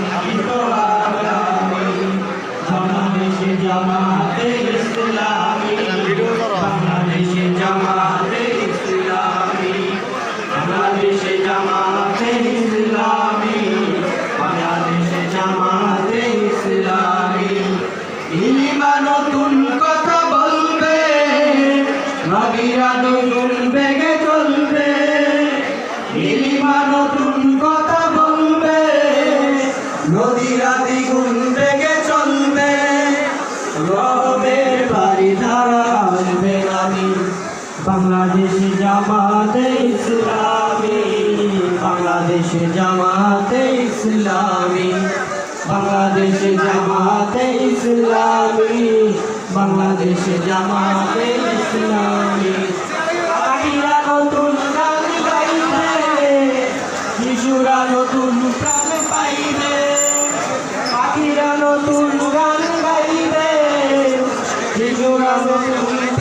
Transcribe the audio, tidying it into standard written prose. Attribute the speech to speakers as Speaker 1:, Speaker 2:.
Speaker 1: কাঙ্ক্ষিত আগামী বাংলাদেশে জামাতে ইসলামী বাংলাদেশে জামাতে ইসলামী বাংলাদেশে জামাতে ইসলামী বাংলাদেশে জামাতে ইসলামী ইমান নতুন কথা বলবে নবীরা নতুন বেগে চলবে ইমান নতুন কথা বলবে নদীরা দ্বিগুণ বেগে চলবে রবের বাড়ি ধারা আসবে আমি বাংলাদেশে জামাতে ইসলামী বাংলাদেশে জামাতে ইসলামী বাংলাদেশে জামাতে ইসলামী বাংলাদেশে জামাতে ইসলামী পাখিরা নতুন গান গাইবে শিশুরা নতুন প্রাণ পাইবে পাখিরা নতুন গান গাইবে শিশুরা নতুন